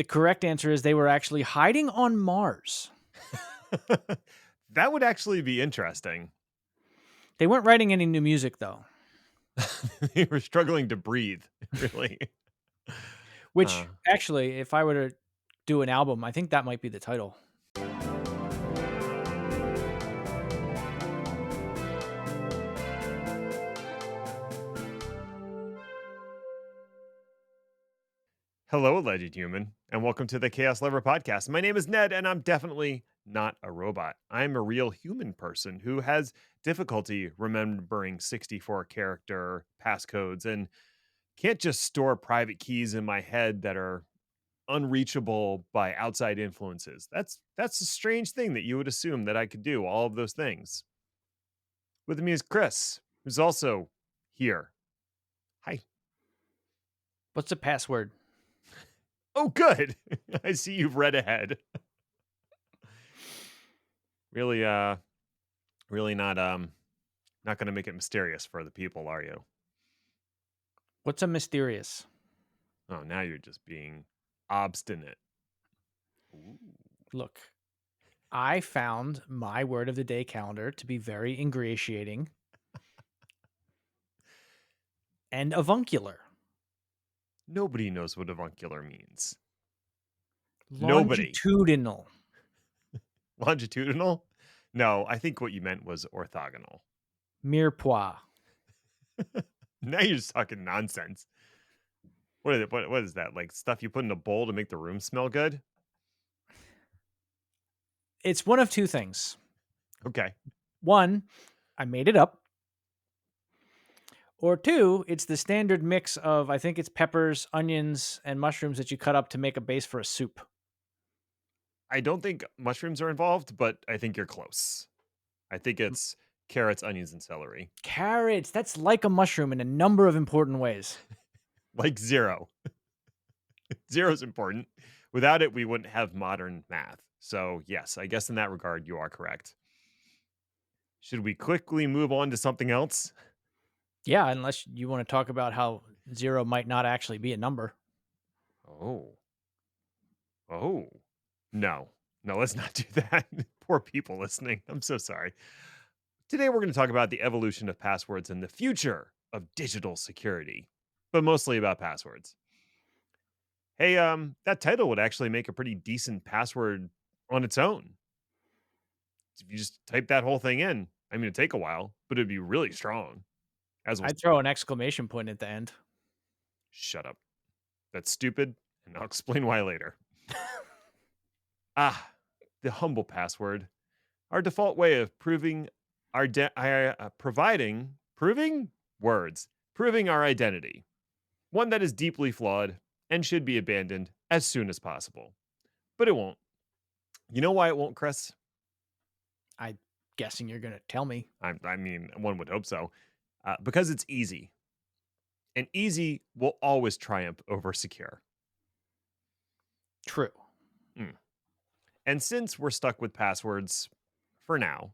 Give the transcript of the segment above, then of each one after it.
The correct answer is they were actually hiding on Mars. That would actually be interesting. They weren't writing any new music, though, They were struggling to breathe, really. Uh, which actually, if I were to do an album, I think that might be the title. Hello, alleged human, and welcome to the Chaos Lover podcast. My name is Ned, and I'm definitely not a robot. I'm a real human person who has difficulty remembering 64 character passcodes and can't just store private keys in my head that are unreachable by outside influences. That's a strange thing that you would assume that I could do all of those things. With me is Chris, who's also here. Hi. What's the password? Oh, good. I see you've read ahead. Really, really not gonna make it mysterious for the people, are you? What's a mysterious? Oh, now you're just being obstinate. Ooh. Look, I found my word of the day calendar to be very ingratiating and avuncular. Nobody knows what avuncular means. Nobody. Longitudinal. Longitudinal? No, I think what you meant was orthogonal. Mirepoix. Now you're just talking nonsense. What is it? What is that? Like stuff you put in a bowl to make the room smell good? It's one of two things. Okay. One, I made it up. Or two, it's the standard mix of, I think it's peppers, onions, and mushrooms that you cut up to make a base for a soup. I don't think mushrooms are involved, but I think you're close. I think it's carrots, onions, and celery. Carrots. That's like a mushroom in a number of important ways. Like zero. Zero is important. Without it, we wouldn't have modern math. So, yes, I guess in that regard, you are correct. Should we quickly move on to something else? Yeah, unless you want to talk about how zero might not actually be a number. Oh. Oh. No. No, let's not do that. Poor people listening. I'm so sorry. Today, we're going to talk about the evolution of passwords and the future of digital security, but mostly about passwords. Hey, that title would actually make a pretty decent password on its own. If you just type that whole thing in, I mean, it'd take a while, but it'd be really strong. As we'll I'd throw an exclamation point at the end. shut up. That's stupid, and I'll explain why later. Ah, the humble password, our default way of proving our proving our identity, one that is deeply flawed and should be abandoned as soon as possible. But it won't. You know why it won't, Chris? I'm guessing you're going to tell me. I mean, one would hope so. Because it's easy. And easy will always triumph over secure. True. And since we're stuck with passwords for now,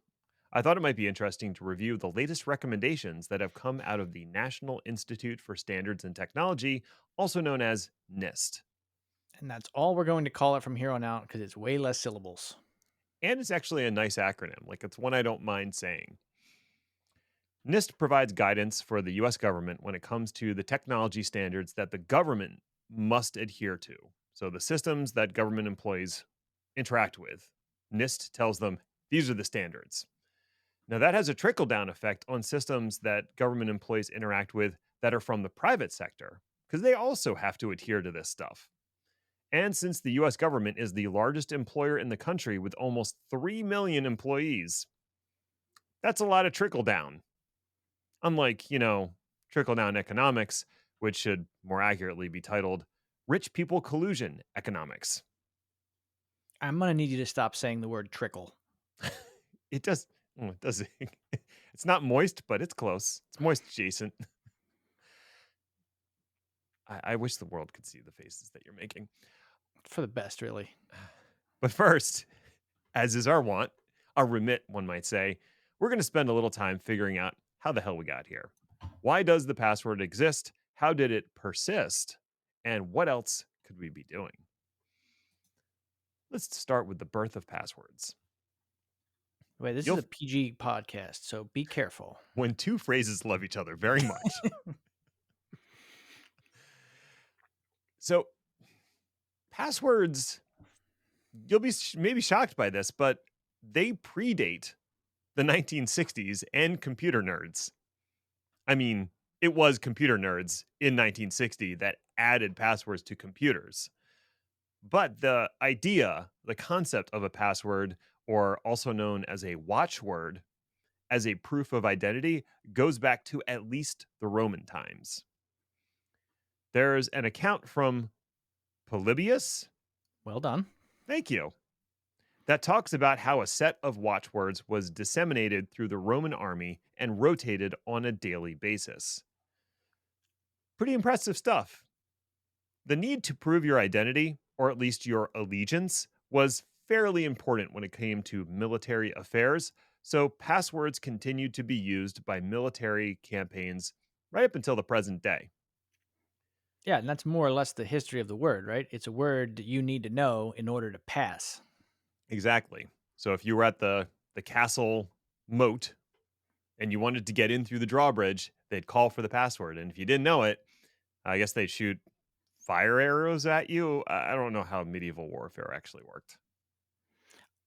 I thought it might be interesting to review the latest recommendations that have come out of the National Institute for Standards and Technology, also known as NIST. And that's all we're going to call it from here on out because it's way less syllables. And it's actually a nice acronym, like it's one I don't mind saying. NIST provides guidance for the US government when it comes to the technology standards that the government must adhere to. So the systems that government employees interact with, NIST tells them these are the standards. Now, that has a trickle down effect on systems that government employees interact with that are from the private sector, because they also have to adhere to this stuff. And since the US government is the largest employer in the country with almost 3 million employees, that's a lot of trickle down. Unlike, trickle down economics, which should more accurately be titled rich people collusion economics. I'm going to need you to stop saying the word trickle. It does. Oh, it does. It's not moist, but it's close. It's moist adjacent. I wish the world could see the faces that you're making. For the best, really. But first, as is our wont, our remit, one might say, we're going to spend a little time figuring out how the hell we got here. Why does the password exist? How did it persist? And what else could we be doing? Let's start with the birth of passwords. Wait, this is You'll a PG podcast, so be careful. When two phrases love each other very much. So, passwords, you'll be maybe shocked by this, but they predate the 1960s and computer nerds. I mean, it was computer nerds in 1960 that added passwords to computers. But the idea, the concept of a password, or also known as a watchword, as a proof of identity, goes back to at least the Roman times. There's an account from Polybius, Well done. thank you, that talks about how a set of watchwords was disseminated through the Roman army and rotated on a daily basis. Pretty impressive stuff. The need to prove your identity, or at least your allegiance, was fairly important when it came to military affairs, so passwords continued to be used by military campaigns right up until the present day. Yeah, and that's more or less the history of the word, right? It's a word that you need to know in order to pass. Exactly. So if you were at the castle moat and you wanted to get in through the drawbridge, they'd call for the password. And if you didn't know it, I guess they'd shoot fire arrows at you. I don't know how medieval warfare actually worked.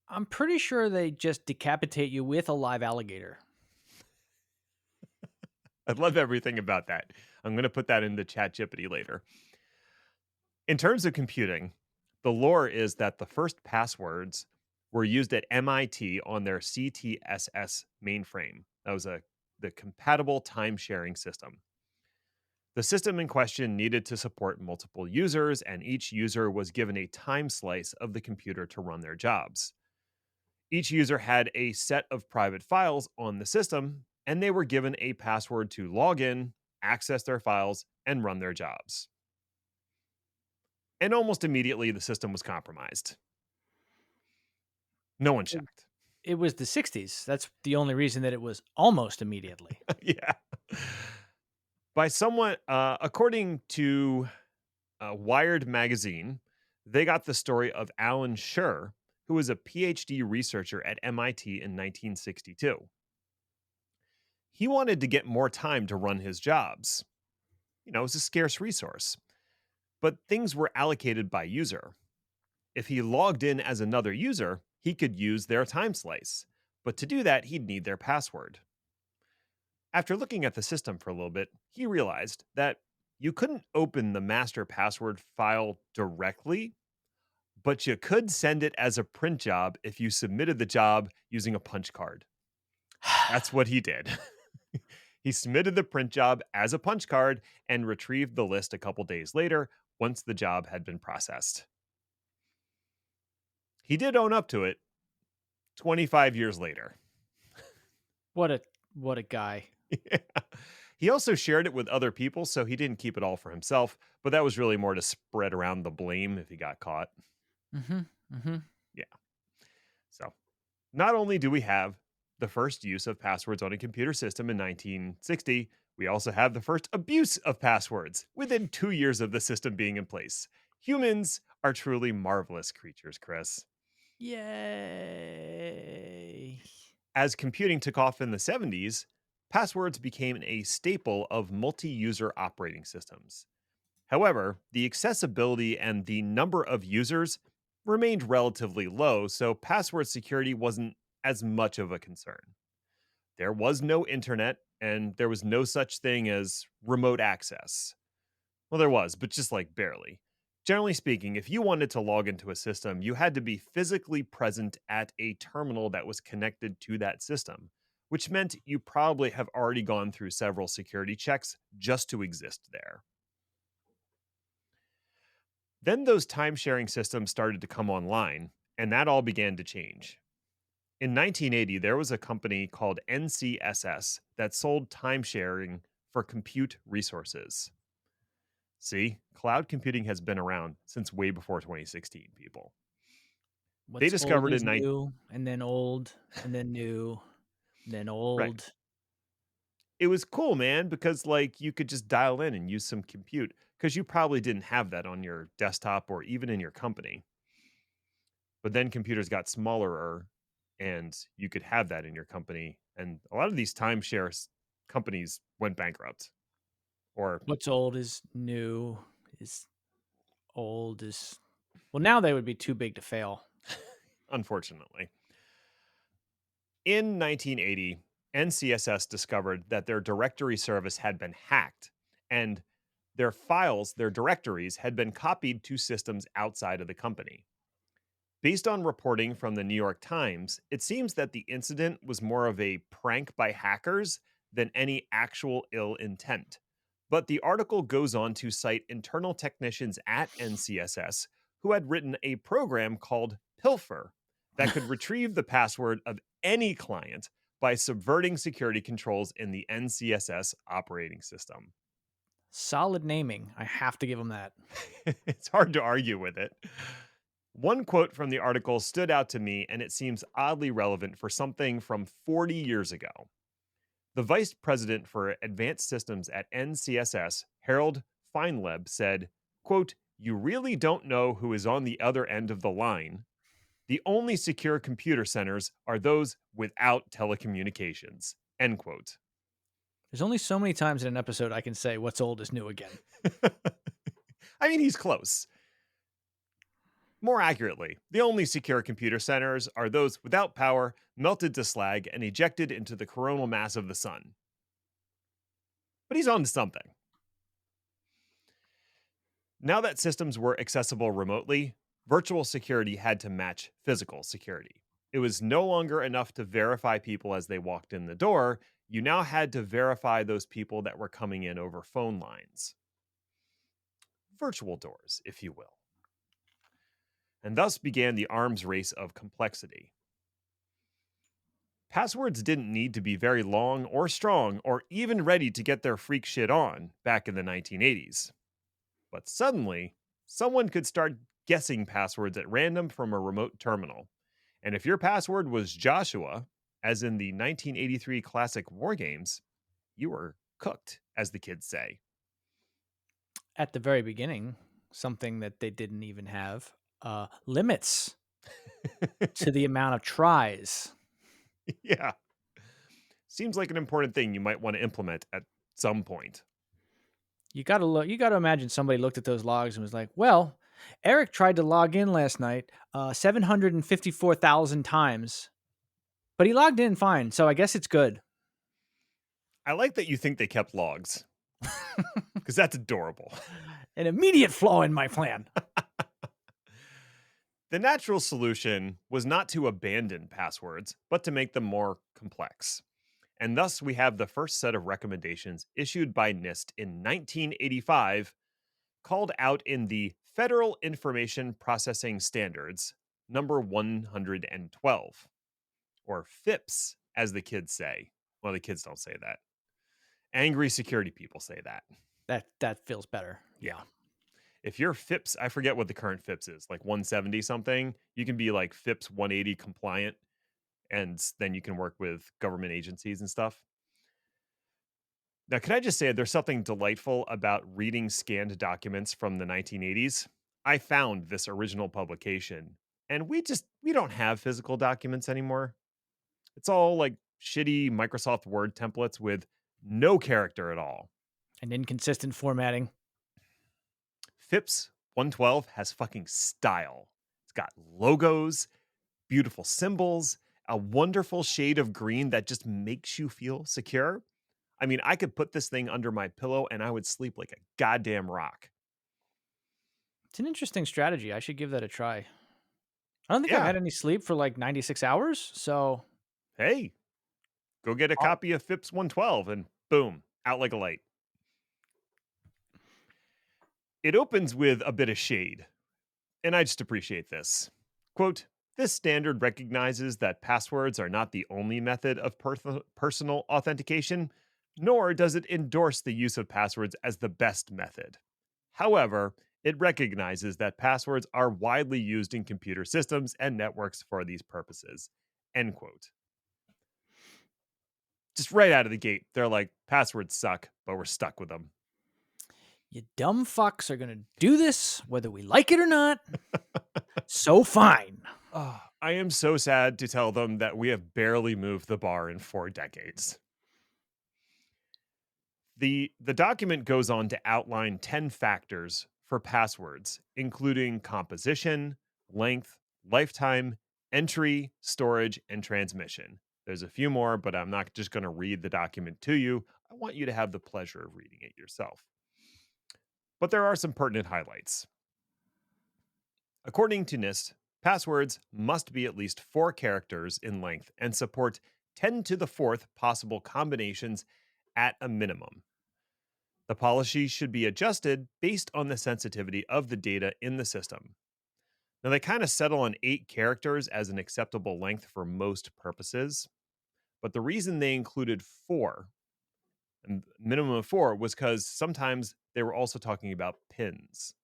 I'm pretty sure they just decapitate you with a live alligator. I love everything about that. I'm going to put that into ChatGPT later. In terms of computing, the lore is that the first passwords were used at MIT on their CTSS mainframe. That was the compatible time sharing system. The system in question needed to support multiple users, and each user was given a time slice of the computer to run their jobs. Each user had a set of private files on the system, and they were given a password to log in, access their files, and run their jobs. And almost immediately, the system was compromised. No one's It, shocked. it was the 60s. That's the only reason that it was almost immediately. Yeah. By someone, according to Wired magazine, they got the story of Alan Scher, who was a PhD researcher at MIT in 1962. He wanted to get more time to run his jobs. It was a scarce resource, but things were allocated by user. If he logged in as another user, he could use their time slice. But to do that, he'd need their password. After looking at the system for a little bit, he realized that you couldn't open the master password file directly, but you could send it as a print job if you submitted the job using a punch card. That's what he did. He submitted the print job as a punch card and retrieved the list a couple days later once the job had been processed. He did own up to it 25 years later. what a what a guy. Yeah. He also shared it with other people, so he didn't keep it all for himself, but that was really more to spread around the blame if he got caught. Mhm. Mhm. Yeah. So, not only do we have the first use of passwords on a computer system in 1960, we also have the first abuse of passwords within 2 years of the system being in place. Humans are truly marvelous creatures, Chris. Yay. As computing took off in the 70s, passwords became a staple of multi user operating systems. However, the accessibility and the number of users remained relatively low, so password security wasn't as much of a concern. There was no internet, and there was no such thing as remote access. Well, there was, but just like barely. Generally speaking, if you wanted to log into a system, you had to be physically present at a terminal that was connected to that system, which meant you probably have already gone through several security checks just to exist there. Then those time sharing systems started to come online, and that all began to change. In 1980, there was a company called NCSS that sold time sharing for compute resources. See, cloud computing has been around since way before 2016, people. They What's old discovered is in nine new, and then old, and then new, and then right. old. It was cool, man, because like you could just dial in and use some compute because you probably didn't have that on your desktop or even in your company. But then computers got smaller and you could have that in your company. And a lot of these companies went bankrupt or What's old is new, is old is well, now they would be too big to fail. unfortunately. In 1980, NCSS discovered that their directory service had been hacked and their files, their directories, had been copied to systems outside of the company. Based on reporting from the New York Times, it seems that the incident was more of a prank by hackers than any actual ill intent. But the article goes on to cite internal technicians at NCSS who had written a program called Pilfer that could retrieve the password of any client by subverting security controls in the NCSS operating system. Solid naming. I have to give them that. It's hard to argue with it. One quote from the article stood out to me, and it seems oddly relevant for something from 40 years ago. The vice president for advanced systems at NCSS, Harold Feinleb, said, quote, "You really don't know who is on the other end of the line. The only secure computer centers are those without telecommunications." End quote. There's only so many times in an episode I can say what's old is new again. I mean, he's close. More accurately, the only secure computer centers are those without power, melted to slag, and ejected into the coronal mass of the sun. But he's on to something. Now that systems were accessible remotely, virtual security had to match physical security. It was no longer enough to verify people as they walked in the door. You now had to verify those people that were coming in over phone lines. Virtual doors, if you will. And thus began the arms race of complexity. Passwords didn't need to be very long or strong or even ready to get their freak shit on back in the 1980s. But suddenly, someone could start guessing passwords at random from a remote terminal. And if your password was Joshua, as in the 1983 classic War Games, you were cooked, as the kids say. At the very beginning, something that they didn't even have limits to the amount of tries. Yeah. Seems like an important thing you might want to implement at some point. You gotta look. You gotta imagine somebody looked at those logs and was like, "Well, Eric tried to log in last night 754,000 times, but he logged in fine, so I guess it's good." I like that you think they kept logs because that's adorable. An immediate flaw in my plan. The natural solution was not to abandon passwords, but to make them more complex. And thus, we have the first set of recommendations issued by NIST in 1985, called out in the Federal Information Processing Standards, number 112, or FIPS, as the kids say. Well, the kids don't say that. Angry security people say that. That feels better. Yeah. Yeah. If you're FIPS, I forget what the current FIPS is, like 170 something, you can be like FIPS 180 compliant, and then you can work with government agencies and stuff. Now, can I just say there's something delightful about reading scanned documents from the 1980s? I found this original publication, and we don't have physical documents anymore. It's all like shitty Microsoft Word templates with no character at all. And inconsistent formatting. FIPS 112 has fucking style. It's got logos, beautiful symbols, a wonderful shade of green that just makes you feel secure. I mean, I could put this thing under my pillow and I would sleep like a goddamn rock. It's an interesting strategy. I should give that a try. I don't think I've Yeah. had any sleep for like 96 hours, so Hey, go get a I'll, copy of FIPS 112 and boom, out like a light. It opens with a bit of shade, and I just appreciate this. Quote, "This standard recognizes that passwords are not the only method of personal authentication, nor does it endorse the use of passwords as the best method. However, it recognizes that passwords are widely used in computer systems and networks for these purposes." End quote. Just right out of the gate, they're like, passwords suck, but we're stuck with them. you dumb fucks are going to do this whether we like it or not. So fine. I am so sad to tell them that we have barely moved the bar in 4 decades. The document goes on to outline 10 factors for passwords, including composition, length, lifetime, entry, storage, and transmission. There's a few more, but I'm not just going to read the document to you. I want you to have the pleasure of reading it yourself. But there are some pertinent highlights. According to NIST, passwords must be at least 4 characters in length and support 10 to the fourth possible combinations at a minimum. The policy should be adjusted based on the sensitivity of the data in the system. Now, they kind of settle on 8 characters as an acceptable length for most purposes, but the reason they included 4, and minimum of 4, was because sometimes they were also talking about pins.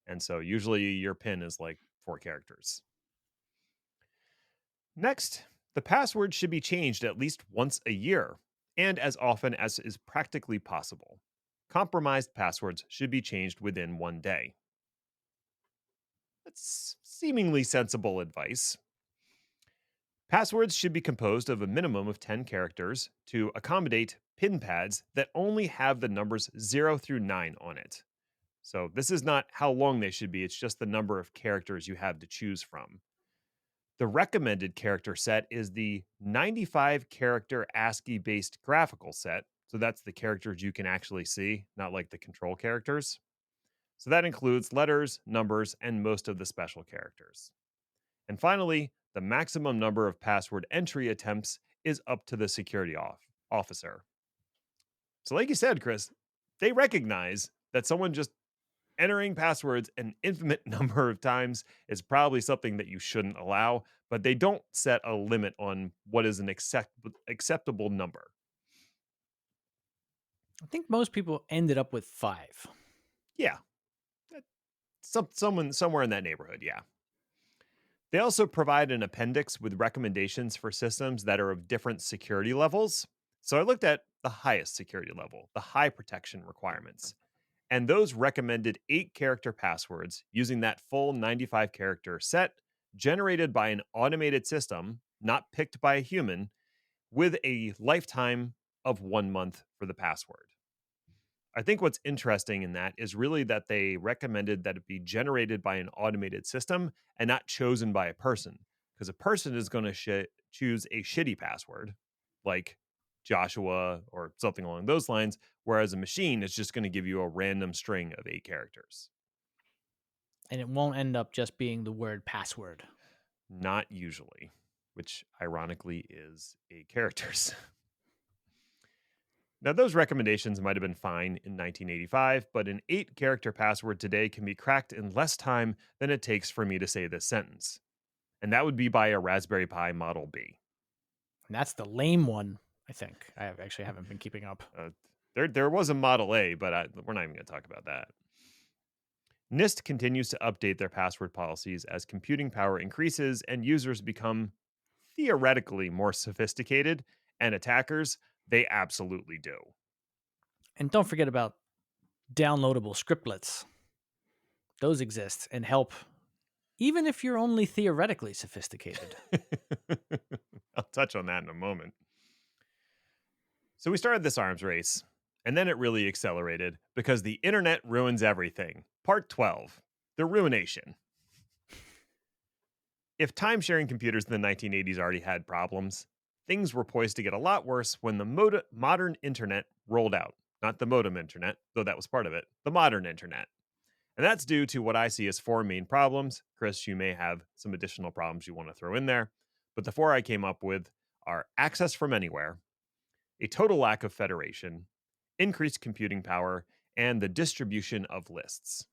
And so usually your pin is like 4 characters. Next, the password should be changed at least once a year and as often as is practically possible. Compromised passwords should be changed within 1 day. That's seemingly sensible advice. Passwords should be composed of a minimum of 10 characters to accommodate pin pads that only have the numbers 0 through 9 on it. So, this is not how long they should be, it's just the number of characters you have to choose from. The recommended character set is the 95 character ASCII based graphical set. So, that's the characters you can actually see, not like the control characters. So that includes letters, numbers, and most of the special characters. And finally, the maximum number of password entry attempts is up to the security officer. So, like you said, Chris, they recognize that someone just entering passwords an infinite number of times is probably something that you shouldn't allow, but they don't set a limit on what is an acceptable number. I think most people ended up with 5. Yeah, someone somewhere in that neighborhood. Yeah. They also provide an appendix with recommendations for systems that are of different security levels. So I looked at the highest security level, the high protection requirements. And those recommended 8 character passwords using that full 95 character set generated by an automated system, not picked by a human, with a lifetime of 1 month for the password. I think what's interesting in that is really that they recommended that it be generated by an automated system and not chosen by a person, because a person is going to choose a shitty password like Joshua or something along those lines, whereas a machine is just going to give you a random string of 8 characters. And it won't end up just being the word password. Not usually, which ironically is 8 characters. Now, those recommendations might have been fine in 1985, but an 8 character password today can be cracked in less time than it takes for me to say this sentence. And that would be by a Raspberry Pi Model B. And that's the lame one, I think. Actually haven't been keeping up. There was a Model A, but we're not even going to talk about that. NIST continues to update their password policies as computing power increases and users become theoretically more sophisticated, and attackers, they absolutely do. And don't forget about downloadable scriptlets. Those exist and help, even if you're only theoretically sophisticated. I'll touch on that in a moment. So we started this arms race, and then it really accelerated because the internet ruins everything. Part 12, the ruination. If time sharing computers in the 1980s already had problems, things were poised to get a lot worse when the modern internet rolled out. Not the modem internet, though that was part of it, the modern internet. And that's due to what I see as 4 main problems. Chris, you may have some additional problems you want to throw in there. But the 4 I came up with are access from anywhere, a total lack of federation, increased computing power, and the distribution of lists.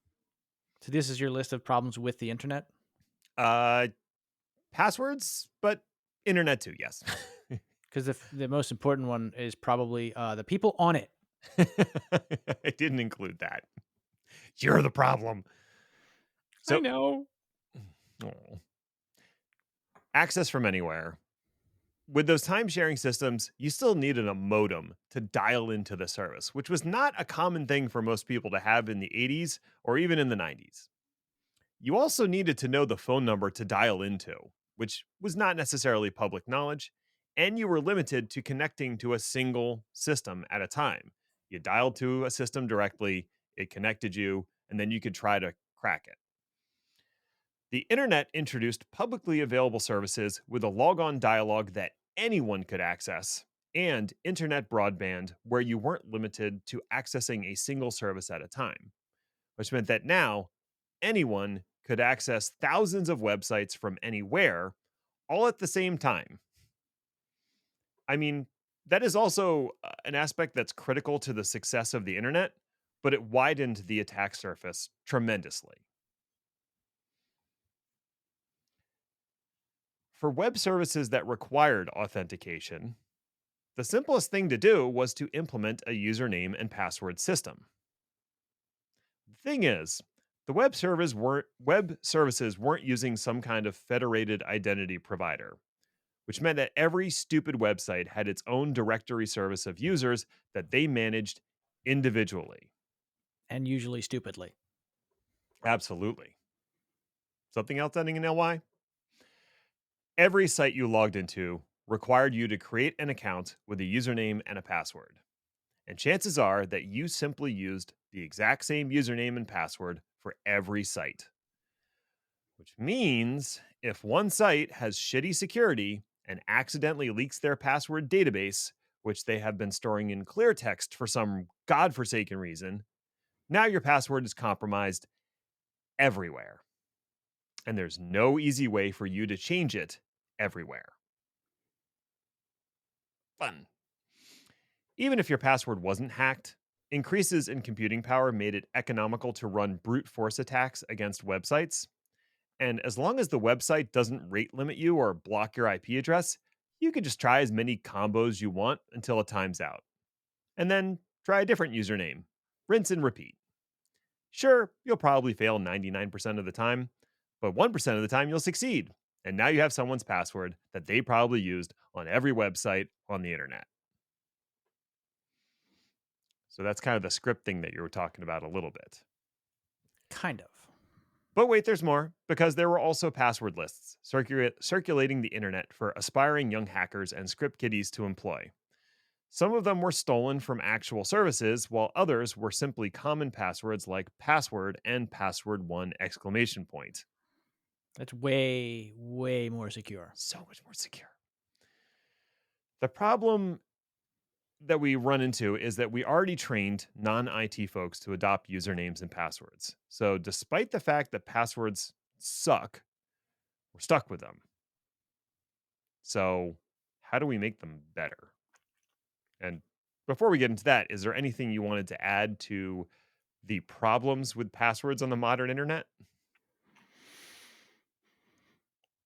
So this is your list of problems with the internet? Passwords, but internet too, yes. Because the most important one is probably the people on it. I didn't include that. You're the problem. I know. Oh. Access from anywhere. With those time sharing systems, you still needed a modem to dial into the service, which was not a common thing for most people to have in the 80s or even in the 90s. You also needed to know the phone number to dial into. which was not necessarily public knowledge, and you were limited to connecting to a single system at a time. You dialed to a system directly, it connected you, and then you could try to crack it. The internet introduced publicly available services with a logon dialog that anyone could access, and internet broadband where you weren't limited to accessing a single service at a time, which meant that now anyone could access thousands of websites from anywhere all at the same time. I mean, that is also an aspect that's critical to the success of the internet, but it widened the attack surface tremendously. For web services that required authentication, the simplest thing to do was to implement a username and password system. The thing is, the web services weren't using some kind of federated identity provider, which meant that every stupid website had its own directory service of users that they managed individually. And usually stupidly. Absolutely. Something else ending in ly? Every site you logged into required you to create an account with a username and a password. And chances are that you simply used the exact same username and password for every site. Which means if one site has shitty security and accidentally leaks their password database, which they have been storing in clear text for some godforsaken reason, now your password is compromised everywhere. And there's no easy way for you to change it everywhere. Fun. Even if your password wasn't hacked, increases in computing power made it economical to run brute force attacks against websites. And as long as the website doesn't rate limit you or block your IP address, you can just try as many combos you want until it times out. And then try a different username. Rinse and repeat. Sure, you'll probably fail 99% of the time, but 1% of the time you'll succeed. And now you have someone's password that they probably used on every website on the internet. So that's kind of the scripting that you were talking about a little bit. Kind of. But wait, there's more, because there were also password lists circulating the internet for aspiring young hackers and script kiddies to employ. Some of them were stolen from actual services, while others were simply common passwords like password and password1 exclamation point. That's way, way more secure. So much more secure. The problem that we run into is that we already trained non IT folks to adopt usernames and passwords. So, despite the fact that passwords suck, we're stuck with them. So, how do we make them better? And before we get into that, is there anything you wanted to add to the problems with passwords on the modern internet?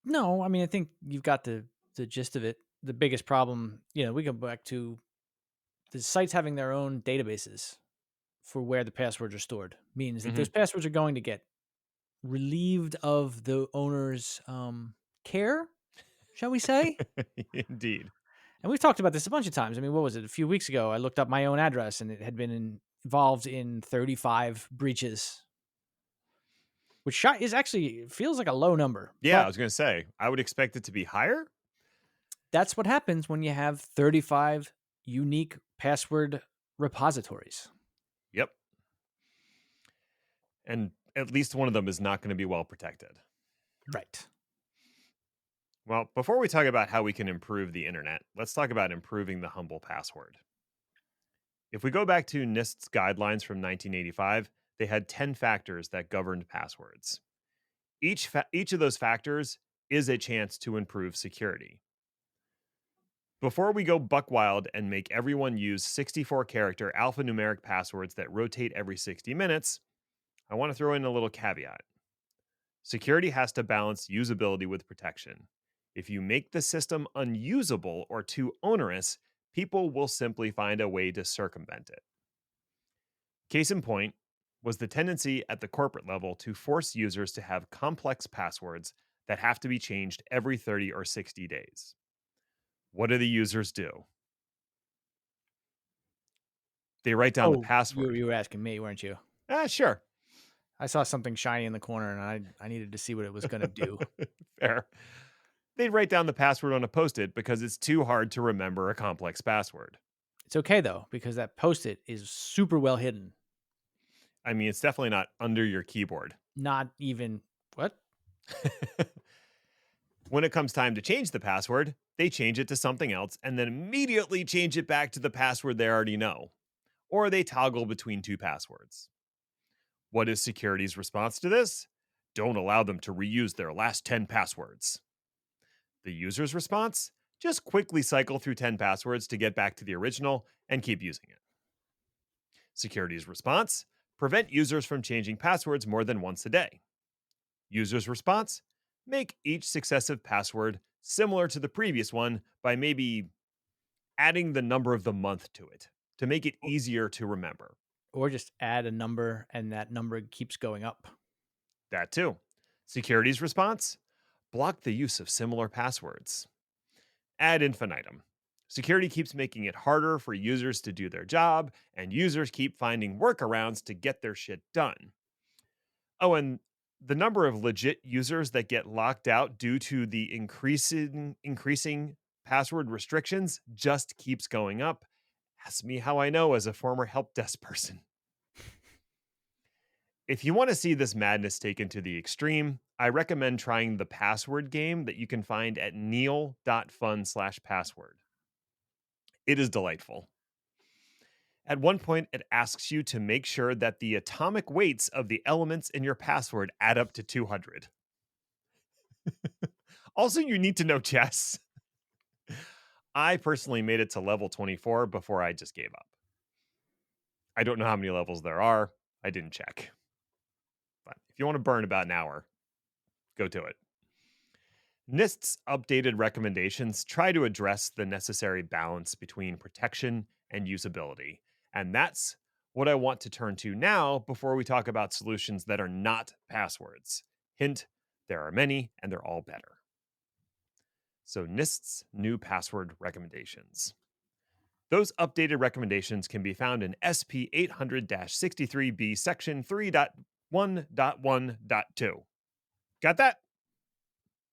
No, I mean, I think you've got the gist of it. The biggest problem, we go back to the sites having their own databases for where the passwords are stored. Means that Hmm. those passwords are going to get relieved of the owner's care, shall we say? Indeed. And we've talked about this a bunch of times. I mean, what was it? A few weeks ago, I looked up my own address, and it had been involved in 35 breaches, which is actually feels like a low number, Yeah, I but was going to say, I would expect it to be higher. that's what happens when you have 35 unique password repositories. Yep. And at least one of them is not going to be well protected. Right. Well, before we talk about how we can improve the internet, let's talk about improving the humble password. If we go back to NIST's guidelines from 1985, they had 10 factors that governed passwords. Each of those factors is a chance to improve security. Before we go buck wild and make everyone use 64-character alphanumeric passwords that rotate every 60 minutes, I want to throw in a little caveat. Security has to balance usability with protection. If you make the system unusable or too onerous, people will simply find a way to circumvent it. Case in point was the tendency at the corporate level to force users to have complex passwords that have to be changed every 30 or 60 days. What do the users do? They write down the Oh, you, password. you were asking me, weren't you? Sure. I saw something shiny in the corner, and I needed to see what it was going to do. Fair. They'd write down the password on a post it because it's too hard to remember a complex password. It's okay though, because that post-it is super well hidden. I mean, it's definitely not under your keyboard. Not even what? When it comes time to change the password, they change it to something else and then immediately change it back to the password they already know. Or they toggle between two passwords. What is security's response to this? Don't allow them to reuse their last 10 passwords. The user's response? Just quickly cycle through 10 passwords to get back to the original and keep using it. Security's response? Prevent users from changing passwords more than once a day. User's response? Make each successive password similar to the previous one by maybe adding the number of the month to it to make it easier to remember. Or just add a number and that number keeps going up. That too. Security's response? Block the use of similar passwords. Ad infinitum. Security keeps making it harder for users to do their job, and users keep finding workarounds to get their shit done. Oh, and the number of legit users that get locked out due to the increasing password restrictions just keeps going up. Ask me how I know as a former help desk person. If you want to see this madness taken to the extreme, I recommend trying the password game that you can find at neil.fun/password. It is delightful. At one point, it asks you to make sure that the atomic weights of the elements in your password add up to 200. Also, you need to know chess. I personally made it to level 24 before I just gave up. I don't know how many levels there are. I didn't check. But if you want to burn about an hour, go to it. NIST's updated recommendations try to address the necessary balance between protection and usability. And that's what I want to turn to now before we talk about solutions that are not passwords. Hint, there are many and they're all better. So, NIST's new password recommendations. Those updated recommendations can be found in SP 800 63B, Section 3.1.1.2. Got that?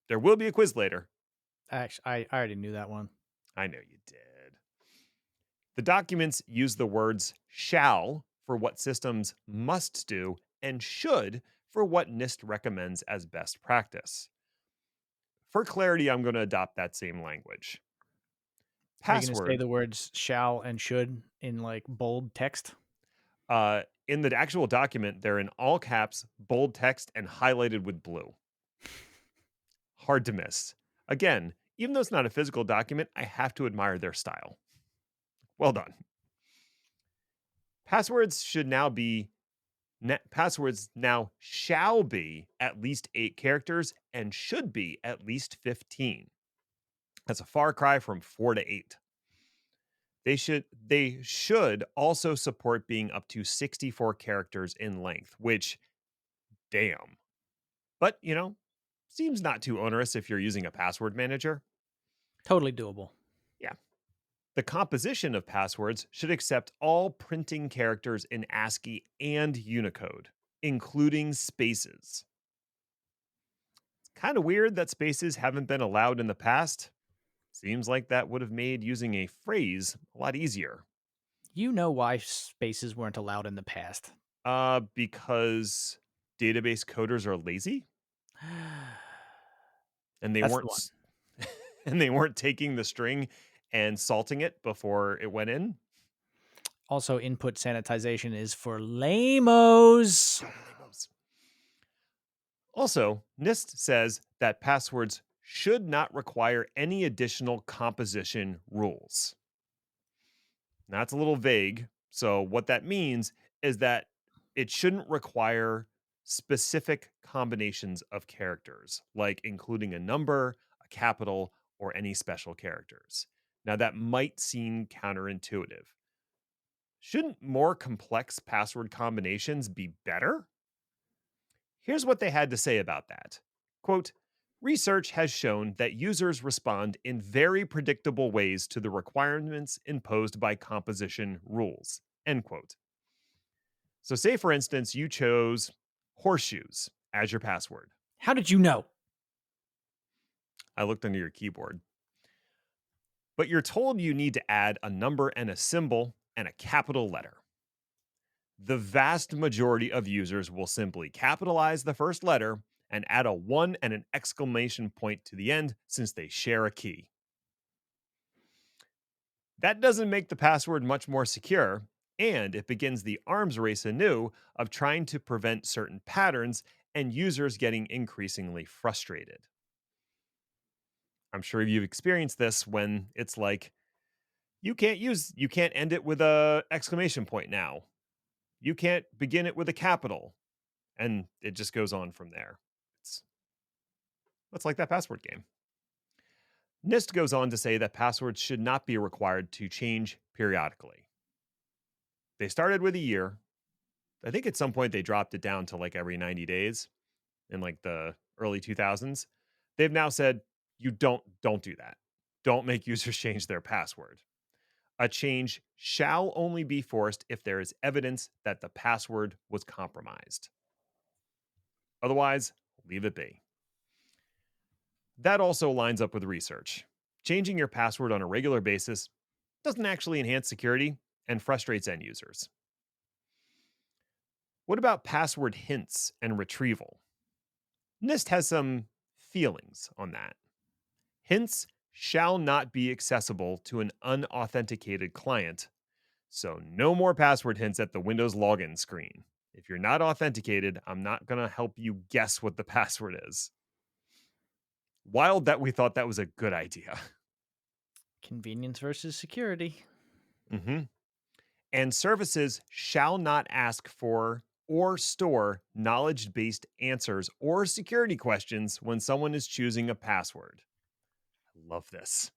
There will be a quiz later. Actually, I already knew that one. I know you did. The documents use the words shall for what systems must do and should for what NIST recommends as best practice. For clarity, I'm going to adopt that same language. Are you going to say Password, the words shall and should in like bold text? in the actual document, they're in all caps, bold text, and highlighted with blue. Hard to miss. Again, even though it's not a physical document, I have to admire their style. Well done. Passwords should now be passwords now shall be at least 8 characters and should be at least 15. That's a far cry from 4 to 8. They should also support being up to 64 characters in length, which damn. But, seems not too onerous if you're using a password manager. Totally doable. Yeah. The composition of passwords should accept all printing characters in ASCII and Unicode, including spaces. Kind of weird that spaces haven't been allowed in the past. Seems like that would have made using a phrase a lot easier. You know why spaces weren't allowed in the past. Because database coders are lazy and they That's the weren't one. and they weren't taking the string and salting it before it went in. Also, input sanitization is for lamos. Go Lamos. Also, NIST says that passwords should not require any additional composition rules. Now, that's a little vague. So, what that means is that it shouldn't require specific combinations of characters, like including a number, a capital, or any special characters. Now, that might seem counterintuitive. Shouldn't more complex password combinations be better? Here's what they had to say about that. Quote, research has shown that users respond in very predictable ways to the requirements imposed by composition rules. End quote. So, say for instance, you chose horseshoes as your password. How did you know? I looked under your keyboard. But you're told you need to add a number and a symbol and a capital letter. The vast majority of users will simply capitalize the first letter and add a 1 and an exclamation point to the end since they share a key. That doesn't make the password much more secure, and it begins the arms race anew of trying to prevent certain patterns and users getting increasingly frustrated. I'm sure you've experienced this when it's like, you can't end it with a exclamation point now. You can't begin it with a capital. And it just goes on from there. It's It's like that password game. NIST goes on to say that passwords should not be required to change periodically. They started with a year. I think at some point they dropped it down to like every 90 days in like the early 2000s. They've now said you don't do that. Don't make users change their password. A change shall only be forced if there is evidence that the password was compromised. Otherwise, leave it be. That also lines up with research. Changing your password on a regular basis doesn't actually enhance security and frustrates end users. What about password hints and retrieval? NIST has some feelings on that. Hints shall not be accessible to an unauthenticated client, so no more password hints at the Windows login screen. If you're not authenticated, I'm not going to help you guess what the password is. Wild that we thought that was a good idea. Convenience versus security. hmm And services shall not ask for or store knowledge based answers or security questions when someone is choosing a password. I love this.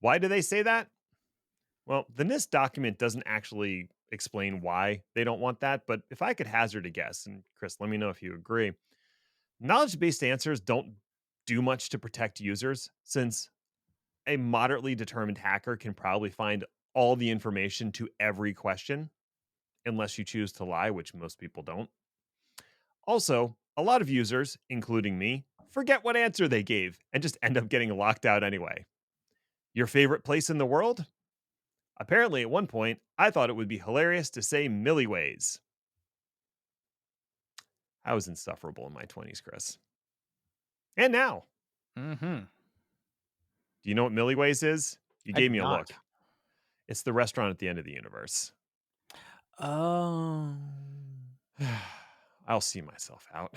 Why do they say that? Well, the NIST document doesn't actually explain why they don't want that, but if I could hazard a guess, and Chris, let me know if you agree, knowledge based answers don't do much to protect users since a moderately determined hacker can probably find all the information to every question, unless you choose to lie, which most people don't. Also, a lot of users, including me, forget what answer they gave and just end up getting locked out anyway. Your favorite place in the world? Apparently, at one point, I thought it would be hilarious to say Milliways. I was insufferable in my 20s, Chris. And now, Mm-hmm. do you know what Milliways is? You I gave do me a not. look. It's the restaurant at the end of the universe. Oh. I'll see myself out.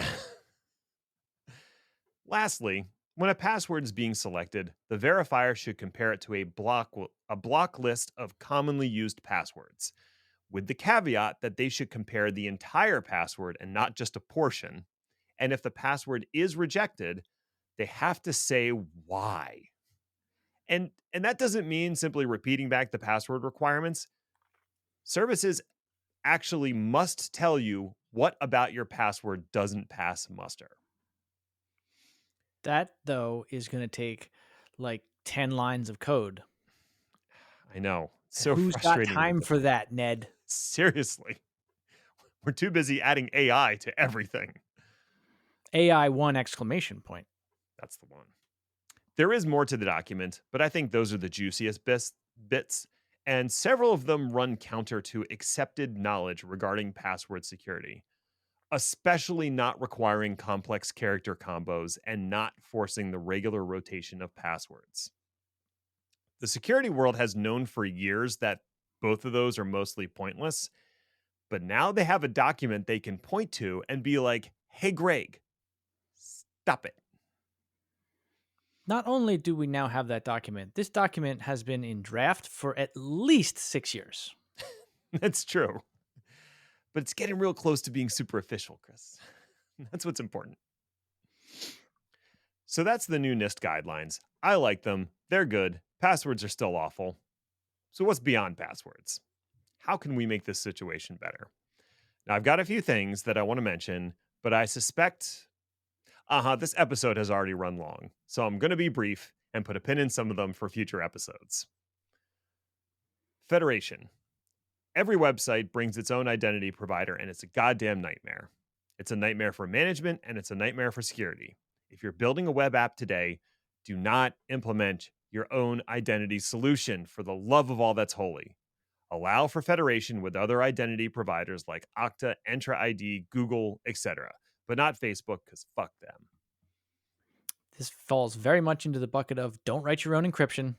Lastly, when a password is being selected, the verifier should compare it to a block list of commonly used passwords, with the caveat that they should compare the entire password and not just a portion. And if the password is rejected, they have to say why. And that doesn't mean simply repeating back the password requirements. Services actually must tell you what about your password doesn't pass muster. That, though, is going to take like 10 lines of code. I know. And So who's got frustratingly time for difficult. that, Ned? Seriously. We're too busy adding AI to everything. AI one exclamation point. That's the one. There is more to the document, but I think those are the juiciest bits, and several of them run counter to accepted knowledge regarding password security, especially not requiring complex character combos and not forcing the regular rotation of passwords. The security world has known for years that both of those are mostly pointless, but now they have a document they can point to and be like, hey, Greg, stop it. Not only do we now have that document, this document has been in draft for at least 6 years. That's true. But it's getting real close to being super official, Chris. That's what's important. So that's the new NIST guidelines. I like them. They're good. Passwords are still awful. So what's beyond passwords? How can we make this situation better? Now, I've got a few things that I want to mention, but I suspect, this episode has already run long. So I'm going to be brief and put a pin in some of them for future episodes. Federation. Every website brings its own identity provider, and it's a goddamn nightmare. It's a nightmare for management, and it's a nightmare for security. If you're building a web app today, Do not implement your own identity solution for the love of all that's holy. Allow for federation with other identity providers like Okta, Entra ID, Google, etc., but not Facebook because fuck them. This falls very much into the bucket of don't write your own encryption.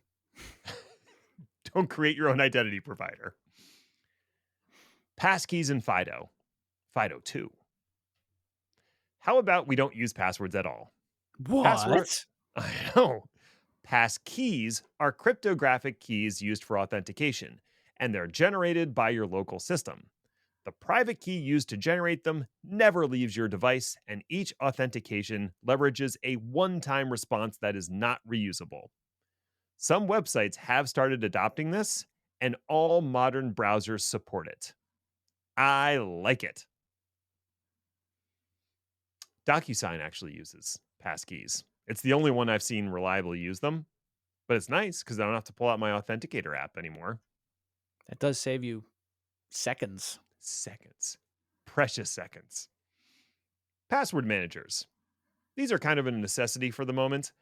Don't create your own identity provider. Passkeys and Fido 2. How about we don't use passwords at all? Password What? I know. Passkeys are cryptographic keys used for authentication, and they're generated by your local system. The private key used to generate them never leaves your device, and each authentication leverages a one time response that is not reusable. Some websites have started adopting this, and all modern browsers support it. I like it. DocuSign actually uses passkeys. It's the only one I've seen reliably use them, but it's nice because I don't have to pull out my authenticator app anymore. That does save you seconds. Seconds. Precious seconds. Password managers. These are kind of a necessity for the moment.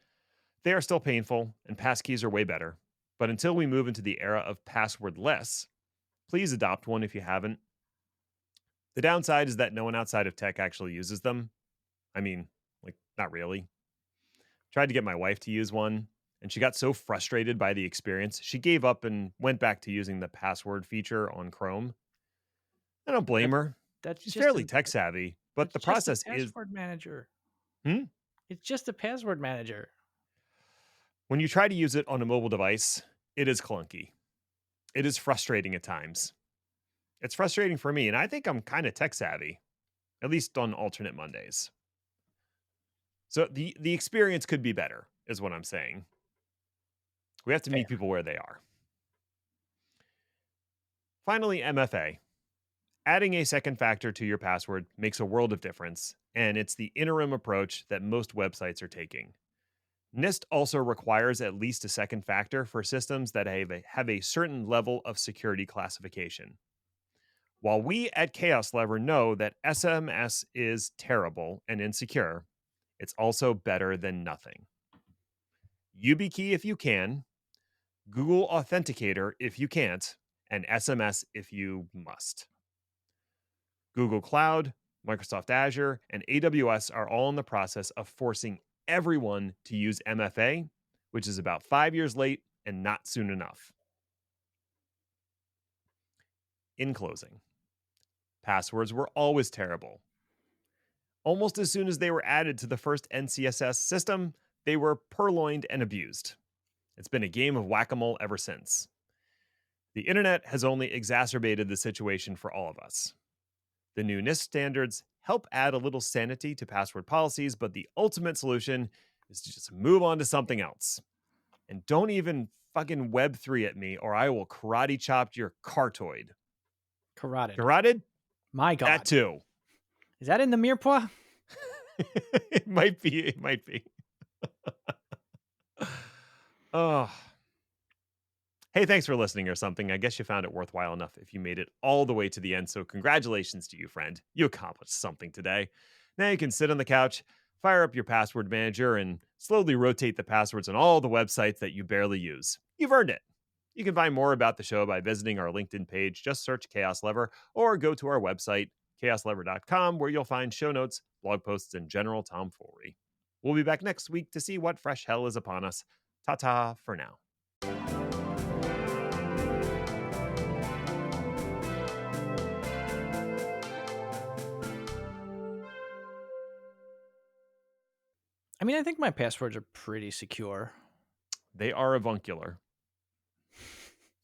They are still painful, and passkeys are way better. But until we move into the era of passwordless, please adopt one if you haven't. The downside is that no one outside of tech actually uses them. I mean, like, not really. Tried to get my wife to use one, and she got so frustrated by the experience, she gave up and went back to using the password feature on Chrome. I don't blame That her. that's She's just fairly a tech savvy, but that's the just a process is password manager. hmm? It's just a password manager. When you try to use it on a mobile device, it is clunky. It is frustrating at times. It's frustrating for me, and I think I'm kind of tech savvy, at least on alternate Mondays. So the experience could be better, is what I'm saying. We have to Fair. meet people where they are. Finally, MFA. Adding a second factor to your password makes a world of difference, and it's the interim approach that most websites are taking. NIST also requires at least a second factor for systems that have a certain level of security classification. While we at Chaos Lever know that SMS is terrible and insecure, it's also better than nothing. YubiKey if you can, Google Authenticator if you can't, and SMS if you must. Google Cloud, Microsoft Azure, and AWS are all in the process of forcing everyone to use MFA, which is about 5 years late and not soon enough. In closing, passwords were always terrible. Almost as soon as they were added to the first NCSS system, they were purloined and abused. It's been a game of whack a mole ever since. The internet has only exacerbated the situation for all of us. The new NIST standards help add a little sanity to password policies, but the ultimate solution is to just move on to something else. And don't even fucking Web3 at me, or I will karate chop your cartoid. Carotid. Carotid? My That God. too. Is that in the mirepoix? It might be. It might be. Oh. Hey, thanks for listening or something. I guess you found it worthwhile enough if you made it all the way to the end. So, congratulations to you, friend. You accomplished something today. Now you can sit on the couch, fire up your password manager, and slowly rotate the passwords on all the websites that you barely use. You've earned it. You can find more about the show by visiting our LinkedIn page. Just search Chaos Lever or go to our website, chaoslever.com, where you'll find show notes, blog posts, and general tomfoolery. We'll be back next week to see what fresh hell is upon us. Ta ta for now. I mean, I think my passwords are pretty secure. They are avuncular.